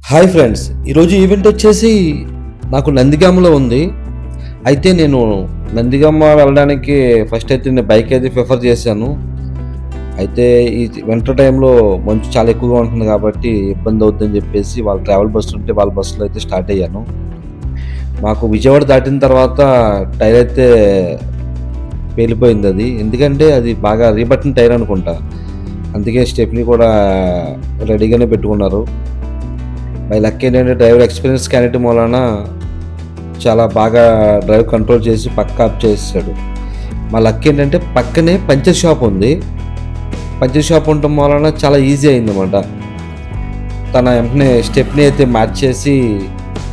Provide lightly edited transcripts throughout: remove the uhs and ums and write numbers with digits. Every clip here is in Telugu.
హాయ్ ఫ్రెండ్స్, ఈరోజు ఈవెంట్ వచ్చేసి నాకు నందిగామలో ఉంది. అయితే నేను నందిగామ వెళ్ళడానికి ఫస్ట్ అయితే నేను బైక్ అయితే ప్రిఫర్ చేశాను. అయితే ఈ వింటర్ టైంలో మంచు చాలా ఎక్కువగా ఉంటుంది కాబట్టి ఇబ్బంది అవుద్దని చెప్పేసి వాళ్ళ ట్రావెల్ బస్సు ఉంటే వాళ్ళ బస్సులో అయితే స్టార్ట్ అయ్యాను. మాకు విజయవాడ దాటిన తర్వాత టైర్ అయితే పేలిపోయింది అది. ఎందుకంటే అది బాగా రీబట్టిన టైర్ అనుకుంటా. అందుకే స్టెప్నీ కూడా రెడీగానే పెట్టుకున్నారు. బై లక్ ఏంటంటే డ్రైవర్ ఎక్స్పీరియన్స్ క్యాండిడేట్ మూలాన చాలా బాగా డ్రైవ్ కంట్రోల్ చేసి పక్క ఆఫ్ చేసాడు. మా లక్ ఏంటంటే పక్కనే పంచర్ షాప్ ఉంది. పంచర్ షాప్ ఉండటం వలన చాలా ఈజీ అయిందన్నమాట. తన వెంటనే స్టెప్ని అయితే మార్చేసి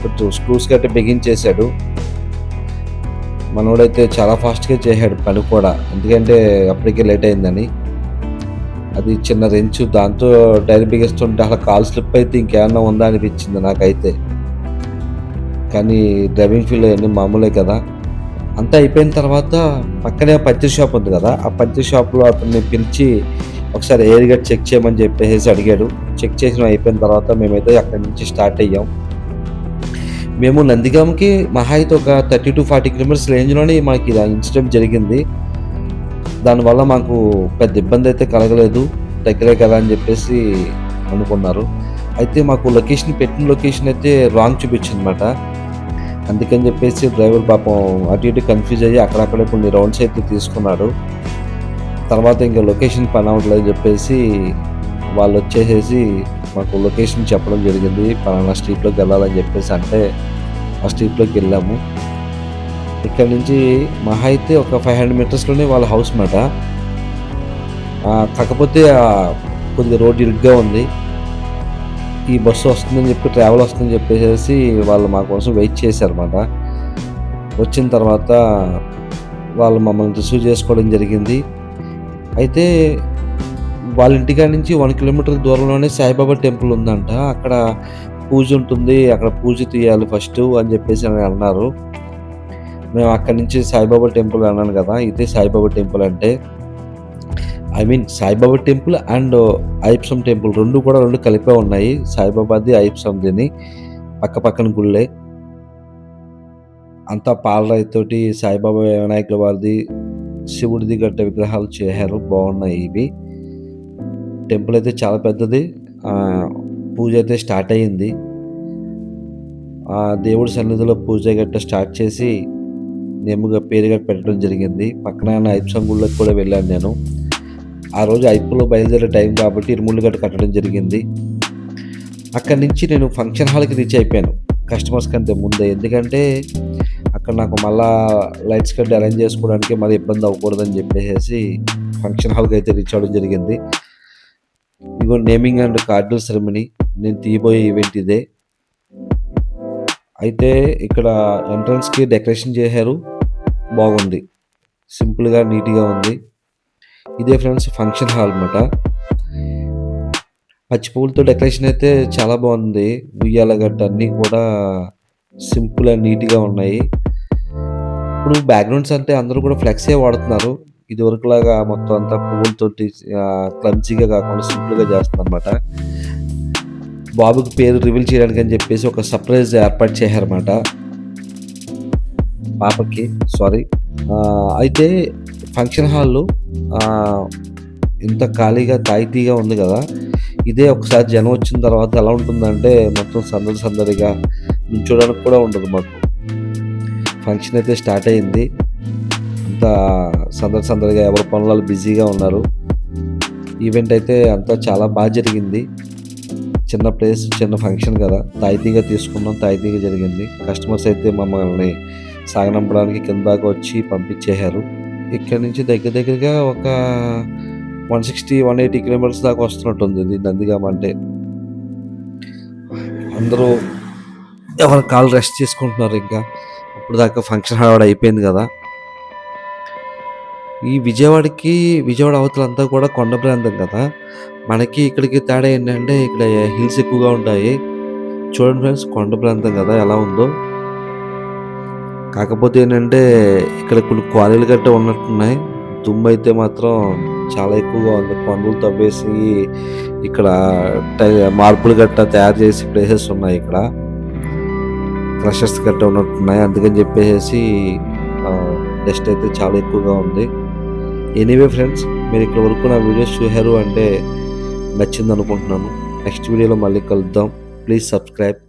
కొంచెం స్క్రూస్ గట్టి బిగించేశాడు. మనోడైతే చాలా ఫాస్ట్గా చేశాడు పని కూడా, ఎందుకంటే అప్పటికే లేట్ అయిందని. అది చిన్న రెంచు, దాంతో టైర్ బిగిస్తుంటే అసలు కాలు స్లిప్ అయితే ఇంకేమన్నా ఉందా అనిపించింది నాకైతే. కానీ డ్రైవింగ్ ఫీల్డ్ అవన్నీ మామూలే కదా. అంతా అయిపోయిన తర్వాత పక్కనే పంచర్ షాప్ ఉంది కదా, ఆ పంచర్ షాప్లో అతన్ని పిలిచి ఒకసారి ఎయిర్ గట్ చెక్ చేయమని చెప్పేసి అడిగాడు. చెక్ చేసిన అయిపోయిన తర్వాత మేమైతే అక్కడి నుంచి స్టార్ట్ అయ్యాం. మేము నందిగామకి మహా అయితే ఒక 30 to 40 కిలోమీటర్స్ రేంజ్లోనే మనకి ఇన్సిడెంట్ జరిగింది. దానివల్ల మాకు పెద్ద ఇబ్బంది అయితే కలగలేదు, దగ్గరే కదా అని చెప్పేసి అనుకున్నారు. అయితే మాకు పెట్టిన లొకేషన్ అయితే రాంగ్ చూపించిందన్నమాట. అందుకని చెప్పేసి డ్రైవర్ పాపం అటు ఇటు కన్ఫ్యూజ్ అయ్యి అక్కడక్కడే కొన్ని రౌండ్స్ అయితే తీసుకున్నాడు. తర్వాత ఇంకా లొకేషన్ పని అవ్వట్లేదు చెప్పేసి వాళ్ళు వచ్చేసేసి మాకు లొకేషన్ చెప్పడం జరిగింది. పలానా స్ట్రీట్లోకి వెళ్ళాలని చెప్పేసి అంటే ఆ స్ట్రీట్లోకి వెళ్ళాము. ఇక్కడ నుంచి మహా అయితే ఒక 500 మీటర్స్లోనే వాళ్ళ హౌస్ మాట. కాకపోతే కొద్దిగా రోడ్ ఇరుగ్గా ఉంది. ఈ బస్సు వస్తుందని చెప్పి, ట్రావెల్ వస్తుందని చెప్పేసి వాళ్ళు మా కోసం వెయిట్ చేశారన్నమాట. వచ్చిన తర్వాత వాళ్ళు మమ్మల్ని రిసీవ్ చేసుకోవడం జరిగింది. అయితే వాళ్ళ ఇంటికాడ నుంచి 1 కిలోమీటర్ దూరంలోనే సాయిబాబా టెంపుల్ ఉందంట. అక్కడ పూజ ఉంటుంది, అక్కడ పూజ తీయాలి ఫస్ట్ అని చెప్పేసి అన్నారు. మేము అక్కడి నుంచి సాయిబాబా టెంపుల్ అన్నాను కదా, ఇదే సాయిబాబా టెంపుల్ అంటే. Saibaba temple and Ayyappa temple రెండు కలిపే ఉన్నాయి. సాయిబాబాది, అయ్యప్పది పక్క పక్కన గుళ్ళే. అంతా పాలరాయితోటి సాయిబాబా, వినాయకుల వారిది, శివుడిది గట్ట విగ్రహాలు చేశారు, బాగున్నాయి ఇవి. టెంపుల్ అయితే చాలా పెద్దది. పూజ అయితే స్టార్ట్ అయ్యింది. దేవుడి సన్నిధిలో పూజ గట్ట స్టార్ట్ చేసి నేముగా పేరు గట్ట పెట్టడం జరిగింది. పక్కన అయ్యప్ప గుళ్ళకి కూడా వెళ్ళాను నేను. ఆ రోజు అయ్యప్పలో బయలుదేరే టైం కాబట్టి ఇరుముళ్ళు గట్ట కట్టడం జరిగింది. అక్కడి నుంచి నేను ఫంక్షన్ హాల్కి రీచ్ అయిపోయాను కస్టమర్స్ కంటే ముందే. ఎందుకంటే అక్కడ నాకు మళ్ళా లైట్స్ గట్ట అరేంజ్ చేసుకోవడానికి మళ్ళీ ఇబ్బంది అవ్వకూడదని చెప్పేసి ఫంక్షన్ హాల్కి అయితే రీచ్ అవ్వడం జరిగింది. ఇదిగో నేమింగ్ అండ్ కార్డుల సెరమనీ నేను తీయబోయే ఈవెంట్ ఇదే. అయితే ఇక్కడ ఎంట్రన్స్కి డెకరేషన్ చేశారు, బాగుంది, సింపుల్గా నీట్గా ఉంది. ఇదే ఫ్రెండ్స్ ఫంక్షన్ హాల్ అన్నమాట. పచ్చి పువ్వులతో డెకరేషన్ అయితే చాలా బాగుంది. ఉయ్యాల గట్ట అన్నీ కూడా సింపుల్ అండ్ నీట్గా ఉన్నాయి. ఇప్పుడు బ్యాక్గ్రౌండ్స్ అంటే అందరూ కూడా ఫ్లెక్సే వాడుతున్నారు. ఇదివరకులాగా మొత్తం అంతా పువ్వులతోటి క్లమ్జీగా కాకుండా సింపుల్గా చేస్తున్నారు అన్నమాట. బాబుకి పేరు రివీల్ చేయడానికి అని చెప్పేసి ఒక సర్ప్రైజ్ ఏర్పాటు చేశారన్నమాట పాపకి. అయితే ఫంక్షన్ హాల్లో ఇంత ఖాళీగా తాయితీగా ఉంది కదా, ఇదే ఒకసారి జనం వచ్చిన తర్వాత ఎలా ఉంటుందంటే మొత్తం సందడిగా నుంచోడానికి కూడా ఉండదు మాకు. ఫంక్షన్ అయితే స్టార్ట్ అయ్యింది. అంతా సందడిగా ఎవరి పనులలో బిజీగా ఉన్నారు. ఈవెంట్ అయితే అంతా చాలా బాగా జరిగింది. చిన్న ప్లేస్, చిన్న ఫంక్షన్ కదా, తాయితీగా తీసుకున్నాం, తాయితీగా జరిగింది. కస్టమర్స్ అయితే మమ్మల్ని సాగనంపడానికి కింద దాకా వచ్చి పంపించేశారు. ఇక్కడ నుంచి దగ్గరగా ఒక 160-180 కిలోమీటర్స్ దాకా వస్తున్నట్టుంది ఇది నందిగామ అంటే. అందరూ ఎవరి కాళ్ళు రెస్ట్ చేసుకుంటున్నారు. ఇంకా అప్పుడు దాకా ఫంక్షన్ హాల్ అయిపోయింది కదా. ఈ విజయవాడ అవతలంతా కూడా కొండ ప్రాంతం కదా. మనకి ఇక్కడికి తేడా ఏంటంటే ఇక్కడ హిల్స్ ఎక్కువగా ఉంటాయి. చూడండి ఫ్రెండ్స్, కొండ ప్రాంతం కదా ఎలా ఉందో. కాకపోతే ఏంటంటే ఇక్కడ కొన్ని క్వారీలు గట్ట ఉన్నట్టున్నాయి. దుమ్ము అయితే మాత్రం చాలా ఎక్కువగా ఉంది. కొండలు తవ్వేసి ఇక్కడ టై మార్బుల్ గట్టా తయారు చేసి ప్లేసెస్ ఉన్నాయి ఇక్కడ. క్రషర్స్ గట్టా ఉన్నట్టున్నాయి. అందుకని చెప్పేసేసి డస్ట్ అయితే చాలా ఎక్కువగా ఉంది. ఎనీవే ఫ్రెండ్స్, మీరు ఇక్కడి వరకు నా వీడియోస్ చూసారు అంటే నచ్చిందనుకుంటున్నాను. నెక్స్ట్ వీడియోలో మళ్ళీ కలుద్దాం. Please subscribe.